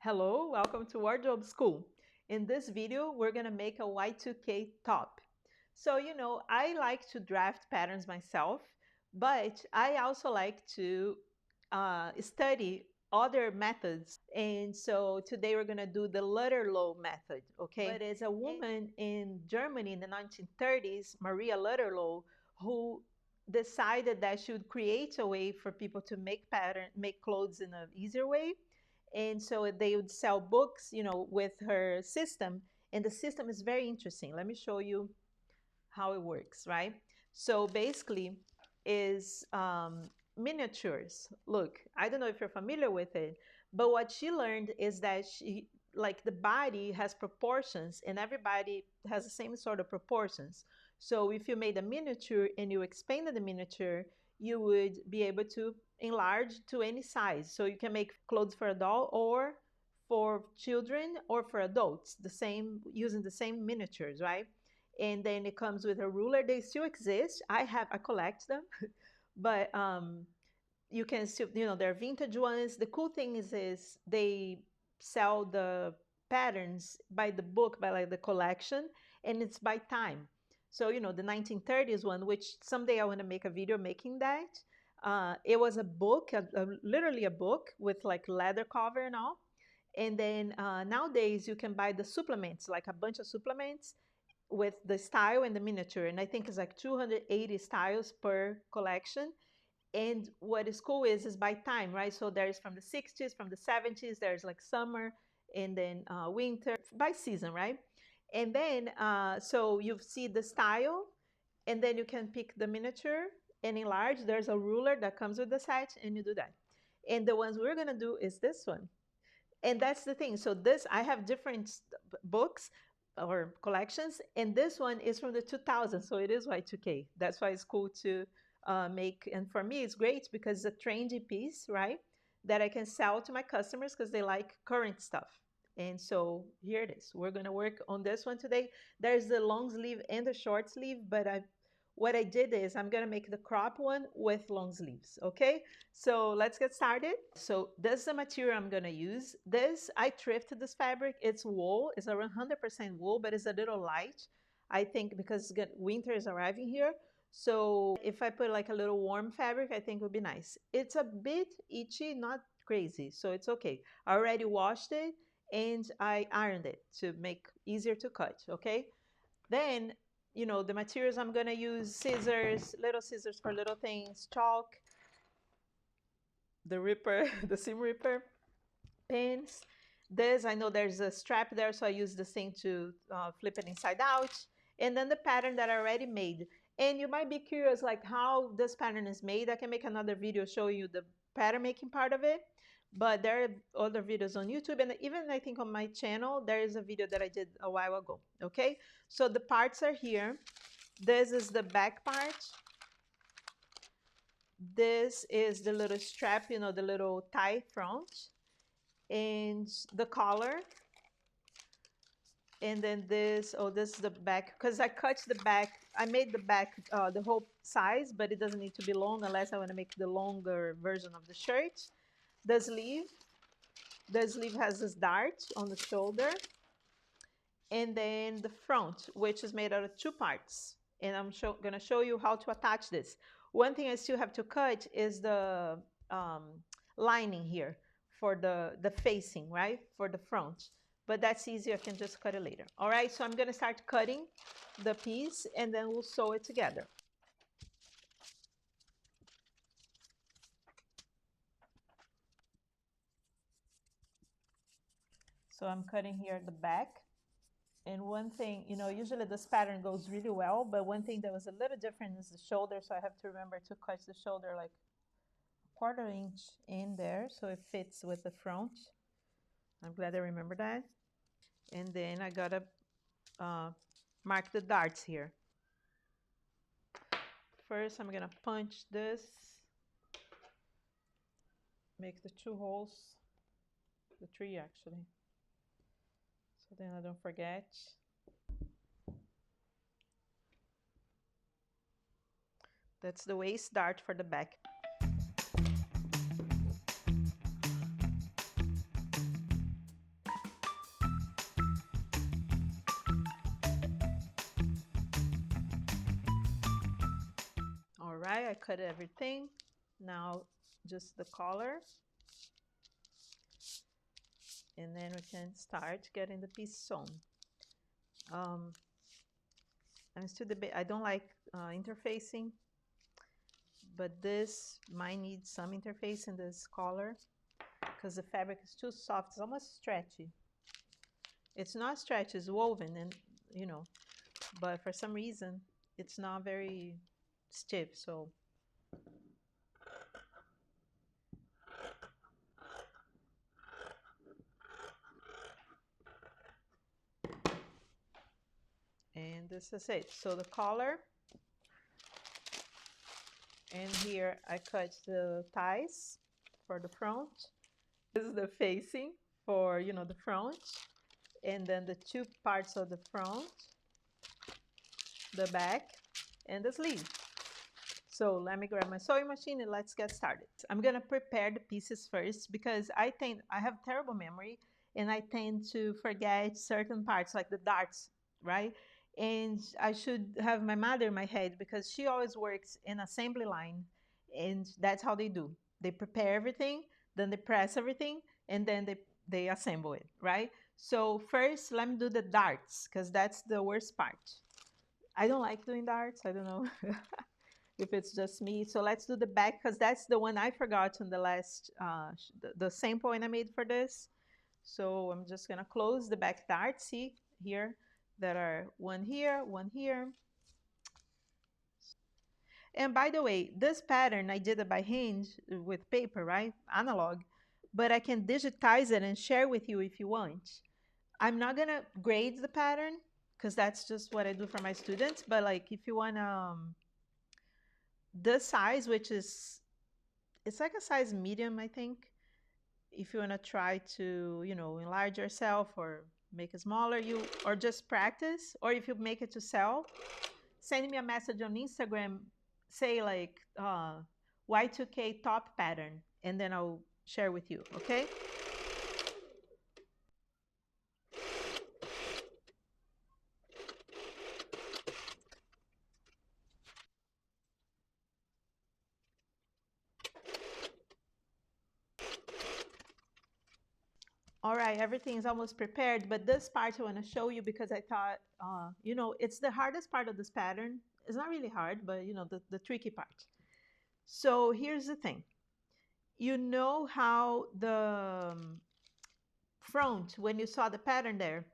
Hello, welcome to Wardrobe School. In this video, we're gonna make a Y2K top. So, I like to draft patterns myself, but I also like to study other methods. And so today we're gonna do the Lutterloh method, okay? But it's a woman in Germany in the 1930s, Maria Lutterloh, who decided that she would create a way for people to make clothes in an easier way, and so they would sell books, with her system. And the system is very interesting. Let me show you how it works, right? So basically is miniatures. Look, I don't know if you're familiar with it, but what she learned is that the body has proportions and everybody has the same sort of proportions. So if you made a miniature and you expanded the miniature, you would be able to enlarge to any size. So you can make clothes for a doll or for children or for adults, the same, using the same miniatures, right? And then it comes with a ruler. They still exist. I collect them, but you can still, they're vintage ones. The cool thing is they sell the patterns by the book, by like the collection, and it's by time. So the 1930s one, which someday I want to make a video making that. It was a book, literally a book with like leather cover and all. And then nowadays you can buy the supplements, like a bunch of supplements with the style and the miniature. And I think it's like 280 styles per collection. And what is cool is by time, right? So there's from the 60s, from the 70s, there's like summer, and then winter, by season, right? And then, so you see the style, and then you can pick the miniature and enlarge. There's a ruler that comes with the set, and you do that. And the ones we're gonna do is this one. And that's the thing. So this, I have different books or collections, and this one is from the 2000s, so it is Y2K. That's why it's cool to make. And for me, it's great because it's a trendy piece, right? That I can sell to my customers because they like current stuff. And so here it is. We're going to work on this one today. There's the long sleeve and the short sleeve, but what I did is I'm going to make the crop one with long sleeves, okay? So let's get started. So this is the material I'm going to use. I thrifted this fabric. It's wool. It's around 100% wool, but it's a little light, I think, because winter is arriving here. So if I put like a little warm fabric, I think it would be nice. It's a bit itchy, not crazy, so it's okay. I already washed it and I ironed it to make easier to cut, okay? Then, the materials I'm gonna use: scissors, little scissors for little things, chalk, the ripper, the seam ripper, pins. This, I know there's a strap there, so I use this thing to flip it inside out. And then the pattern that I already made. And you might be curious, like how this pattern is made. I can make another video showing you the pattern making part of it. But there are other videos on YouTube, and even I think on my channel, there is a video that I did a while ago, okay? So the parts are here. This is the back part. This is the little strap, the little tie front, and the collar. And then this is the back, because I cut the back. I made the back the whole size, but it doesn't need to be long unless I want to make the longer version of the shirt. The sleeve has this dart on the shoulder. And then the front, which is made out of two parts. And I'm going to show you how to attach this. One thing I still have to cut is the lining here for the facing, right, for the front. But that's easy. I can just cut it later. All right, so I'm going to start cutting the piece, and then we'll sew it together. So I'm cutting here at the back. And one thing, usually this pattern goes really well, but one thing that was a little different is the shoulder. So I have to remember to cut the shoulder like a 1/4 inch in there so it fits with the front. I'm glad I remember that. And then I gotta mark the darts here. First, I'm gonna punch this, make the 2 holes, the 3 actually, so then I don't forget. That's the waist dart for the back. right, I cut everything. Now just the collar, and then we can start getting the piece sewn. um, I'm still debating. I don't like interfacing, but this might need some interface in this collar because the fabric is too soft. It's almost stretchy. It's not stretchy, it's woven, and you know, but for some reason it's not very stiff. So and this is it. So the collar, and here I cut the ties for the front. This is the facing for, you know, the front, and then the two parts of the front, the back, and the sleeve. So let me grab my sewing machine and let's get started. I'm gonna prepare the pieces first because I have terrible memory and I tend to forget certain parts like the darts, right? And I should have my mother in my head because she always works in assembly line, and that's how they do. They prepare everything, then they press everything, and then they assemble it, right? So first, let me do the darts because that's the worst part. I don't like doing darts. I don't know if it's just me. So let's do the back because that's the one I forgot in the last, the sample I made for this. So I'm just gonna close the back dart. See here, there are one here, one here. And by the way, this pattern, I did it by hand with paper, right? Analog, but I can digitize it and share with you if you want. I'm not gonna grade the pattern because that's just what I do for my students. But like if you want this size, which is, it's like a size medium, I think. If you want to try to, you know, enlarge yourself or make it smaller, you, or just practice, or if you make it to sell, send me a message on Instagram, say like Y2K top pattern, and then I'll share with you, okay? All right, everything is almost prepared, but this part I want to show you because I thought, you know, it's the hardest part of this pattern. It's not really hard, but you know, the tricky part. So here's the thing. You know how the front, when you saw the pattern there,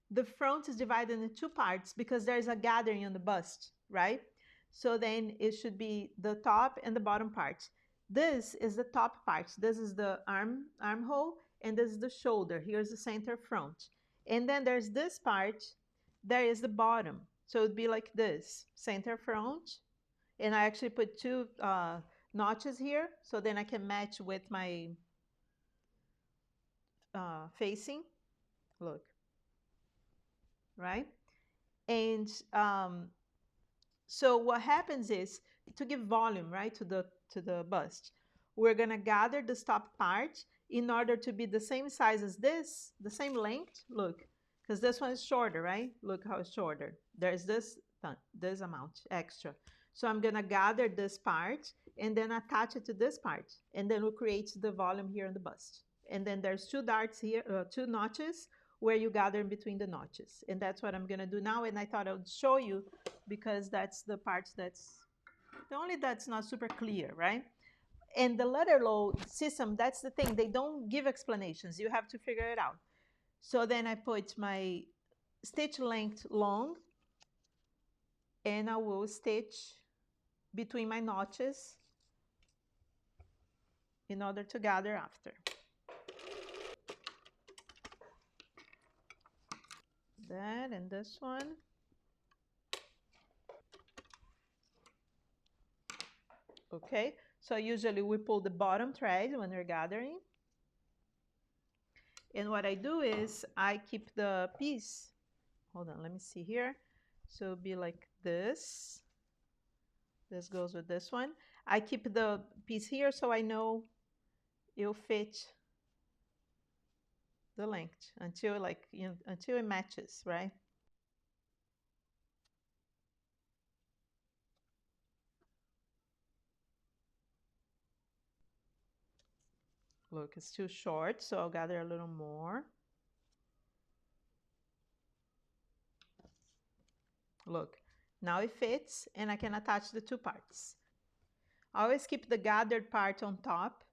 the front is divided into two parts because there's a gathering on the bust, right? So then it should be the top and the bottom part. This is the top part. This is the armhole, and this is the shoulder. Here's the center front. And then there's this part, there is the bottom. So it'd be like this, center front. And I actually put two notches here, so then I can match with my facing. Look, right? And so what happens is, to give volume, right, to the bust, we're gonna gather the top part in order to be the same size as this, the same length. Look, because this one is shorter, right? Look how it's shorter. There's this amount extra. So I'm gonna gather this part and then attach it to this part, and then we'll create the volume here on the bust. And then there's two darts here, two notches where you gather in between the notches. And that's what I'm gonna do now. And I thought I would show you because that's the part that's the only that's not super clear, right? And the Lutterloh system, that's the thing. They don't give explanations. You have to figure it out. So then I put my stitch length long, and I will stitch between my notches in order to gather after. That and this one. Okay, so usually we pull the bottom thread when we're gathering. And what I do is I keep the piece, hold on, let me see here. So it'll be like this. This goes with this one. I keep the piece here so I know it'll fit the length until, like, you know, until it matches, right? Look, it's too short, so I'll gather a little more. Look, now it fits and I can attach the two parts. I always keep the gathered part on top.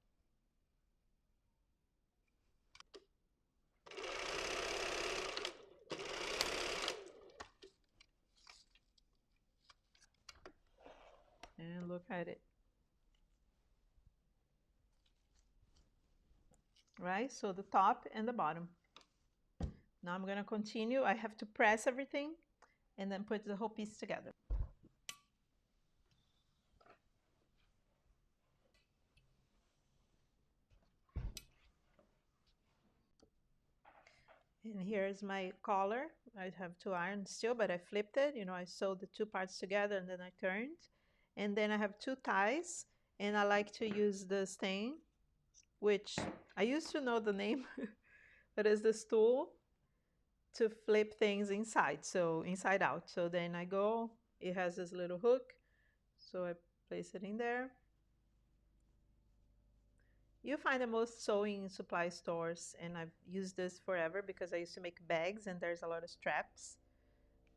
And look at it. Right, so the top and the bottom. Now I'm gonna continue. I have to press everything and then put the whole piece together. And here's my collar. I have two irons still, but I flipped it. You know, I sewed the two parts together and then I turned. And then I have two ties, and I like to use this thing, which I used to know the name, but it's this tool to flip things inside, so inside out. So then I go, it has this little hook, so I place it in there. You find the most sewing supply stores, and I've used this forever because I used to make bags, and there's a lot of straps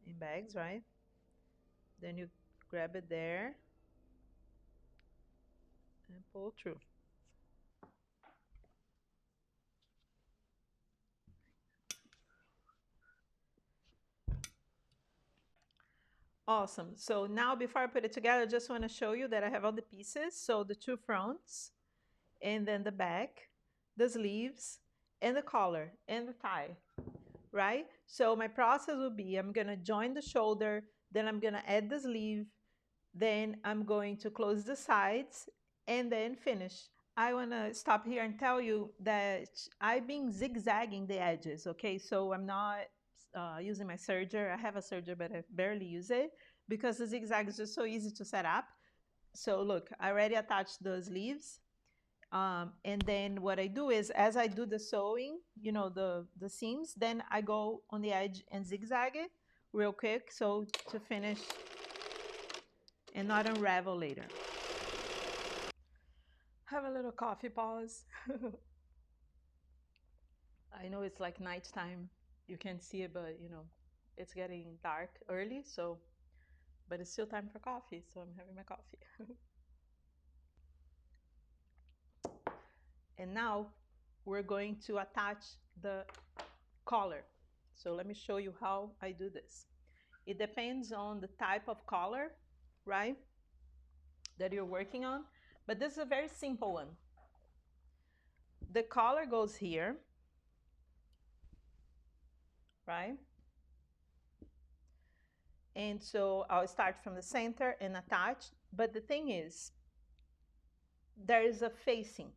in bags, right? Then you grab it there and pull through. Awesome. So now before I put it together, I just want to show you that I have all the pieces. So the two fronts, and then the back, the sleeves, and the collar, and the tie, right? So my process will be, I'm gonna join the shoulder, then I'm gonna add the sleeve, then I'm going to close the sides, and then finish. I wanna stop here and tell you that I've been zigzagging the edges, okay? So I'm not using my serger. I have a serger, but I barely use it because the zigzag is just so easy to set up. So look, I already attached the sleeves. And then what I do is, as I do the sewing, you know, the seams, then I go on the edge and zigzag it real quick, so to finish and not unravel later. Have a little coffee pause. I know it's like nighttime. You can't see it, but you know, it's getting dark early, so, but it's still time for coffee, so I'm having my coffee. And now we're going to attach the collar. So let me show you how I do this. It depends on the type of collar, right, that you're working on, but this is a very simple one. The collar goes here, right? And so I'll start from the center and attach, but the thing is, there is a facing.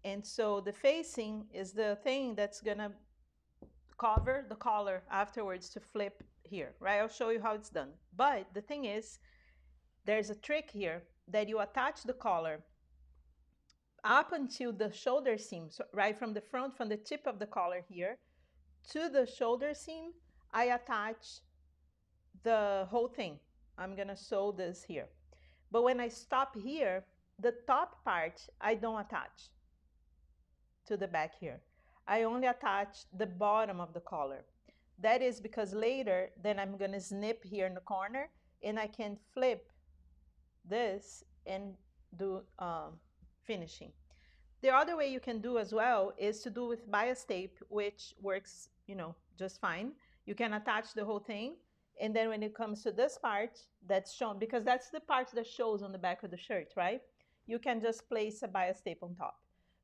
And so the facing is the thing that's gonna cover the collar afterwards to flip here, right? I'll show you how it's done. But the thing is, there's a trick here that you attach the collar up until the shoulder seam, so right from the front, from the tip of the collar here to the shoulder seam, I attach the whole thing. I'm gonna sew this here. But when I stop here, the top part, I don't attach to the back here. I only attach the bottom of the collar. That is because later, then I'm gonna snip here in the corner and I can flip this and do finishing. The other way you can do as well is to do with bias tape, which works, you know, just fine. You can attach the whole thing, and then when it comes to this part that's shown, because that's the part that shows on the back of the shirt, right? You can just place a bias tape on top.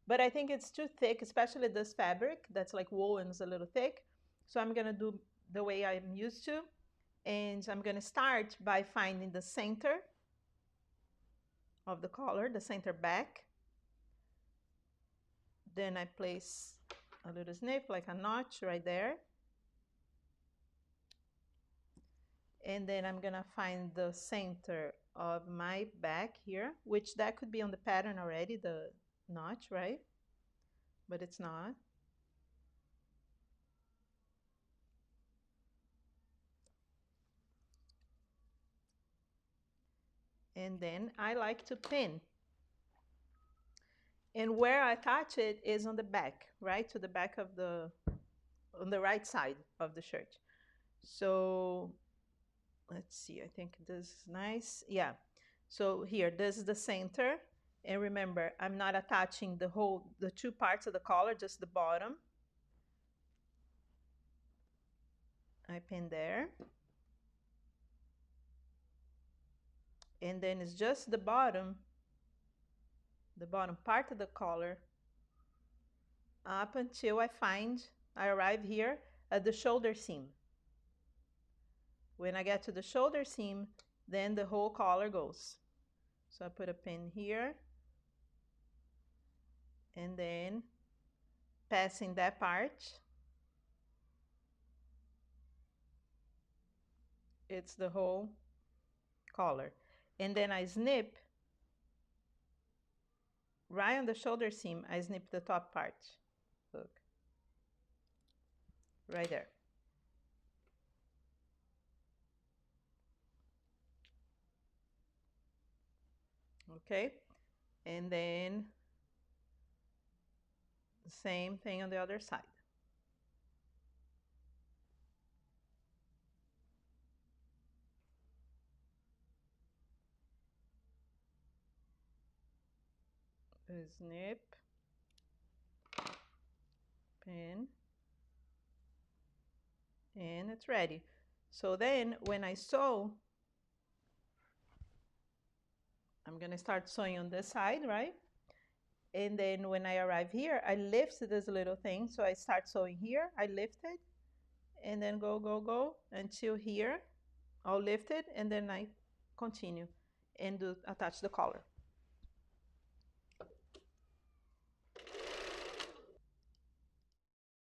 But I think it's too thick, especially this fabric that's like wool and is a little thick. So I'm gonna do the way I'm used to, and I'm gonna start by finding the center of the collar, the center back. Then I place a little snip, like a notch right there. And then I'm gonna find the center of my back here, which that could be on the pattern already, the notch, right? But it's not. And then I like to pin. And where I attach it is on the back, right? To the back of the, on the right side of the shirt. So let's see, I think this is nice. Yeah. So here, this is the center. And remember, I'm not attaching the whole, the two parts of the collar, just the bottom. I pin there. And then it's just the bottom part of the collar up until I arrive here at the shoulder seam. When I get to the shoulder seam, then the whole collar goes. So I put a pin here, and then passing that part, it's the whole collar. And then I snip right on the shoulder seam, I snip the top part. Look, right there. Okay, and then the same thing on the other side. Snip, pin, and it's ready. So then when I sew, I'm gonna start sewing on this side, right? And then when I arrive here, I lift this little thing. So I start sewing here, I lift it, and then go until here. I'll lift it, and then I continue and attach the collar.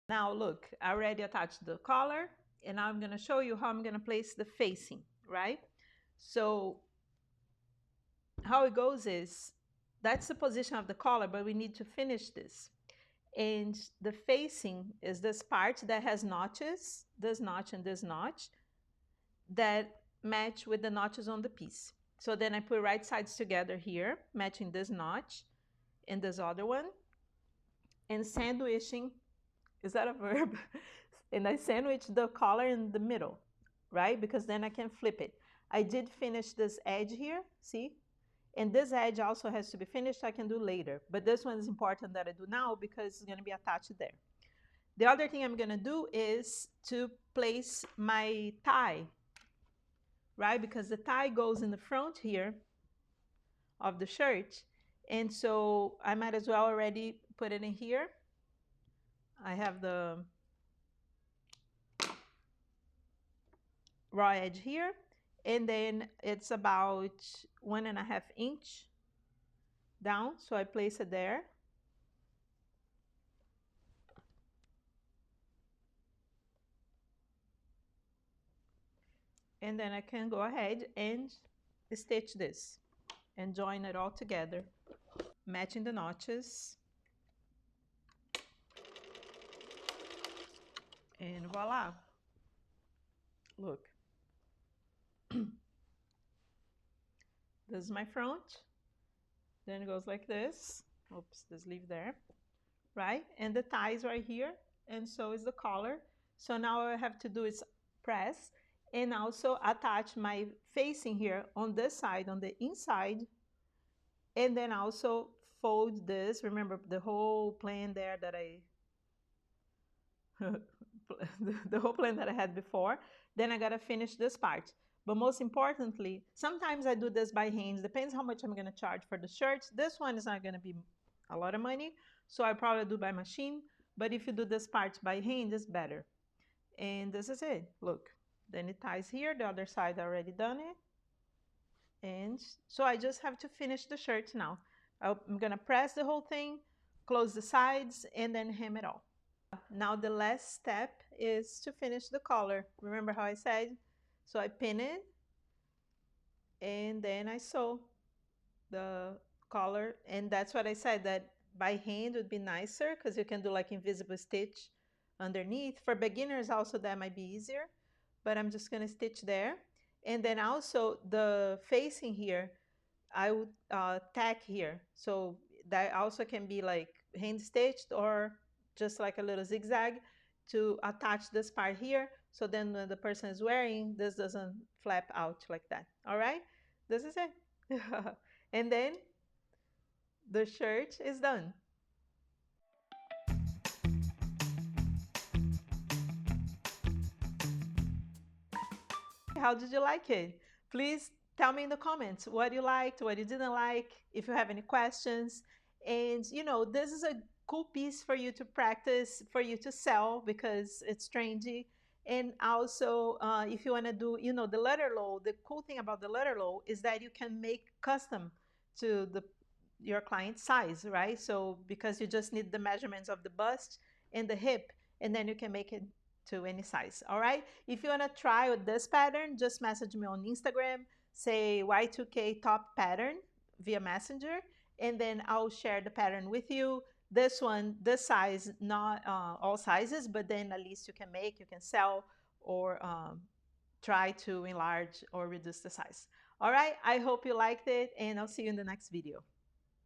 Now look, I already attached the collar, and now I'm gonna show you how I'm gonna place the facing, right? So how it goes is, that's the position of the collar, but we need to finish this. And the facing is this part that has notches, this notch and this notch, that match with the notches on the piece. So then I put right sides together here, matching this notch and this other one, and sandwiching, is that a verb? And I sandwich the collar in the middle, right? Because then I can flip it. I did finish this edge here, see? And this edge also has to be finished, I can do later. But this one is important that I do now because it's gonna be attached there. The other thing I'm gonna do is to place my tie, right? Because the tie goes in the front here of the shirt. And so I might as well already put it in here. I have the raw edge here, and then it's about 1.5 inch down. So I place it there. And then I can go ahead and stitch this and join it all together, matching the notches. And voila. Look. This is my front. Then it goes like this. Oops, this leave there. Right? And the tie is right here. And so is the collar. So now all I have to do is press and also attach my facing here on this side, on the inside. And then also fold this. Remember the whole plan there that I the whole plan that I had before. Then I gotta finish this part. But most importantly, sometimes I do this by hand. Depends how much I'm gonna charge for the shirts. This one is not gonna be a lot of money, so I probably do by machine. But if you do this part by hand, it's better. And this is it. Look, then it ties here. The other side I already done it. And so I just have to finish the shirt now. I'm gonna press the whole thing, close the sides, and then hem it all. Now the last step is to finish the collar. Remember how I said? So I pin it, and then I sew the collar. And that's what I said, that by hand would be nicer because you can do like invisible stitch underneath. For beginners also that might be easier, but I'm just gonna stitch there. And then also the facing here, I would tack here. So that also can be like hand stitched or just like a little zigzag to attach this part here. So then when the person is wearing, this doesn't flap out like that. All right, this is it. And then the shirt is done. How did you like it? Please tell me in the comments what you liked, what you didn't like, if you have any questions. And this is a cool piece for you to practice, for you to sell because it's trendy. And also, if you want to do, the Lutterloh, the cool thing about the Lutterloh is that you can make custom to your client's size, right? So because you just need the measurements of the bust and the hip, and then you can make it to any size. All right. If you want to try with this pattern, just message me on Instagram, say Y2K top pattern via Messenger, and then I'll share the pattern with you. This one, this size, not all sizes, but then at least you can make, you can sell, or try to enlarge or reduce the size. All right. I hope you liked it, and I'll see you in the next video.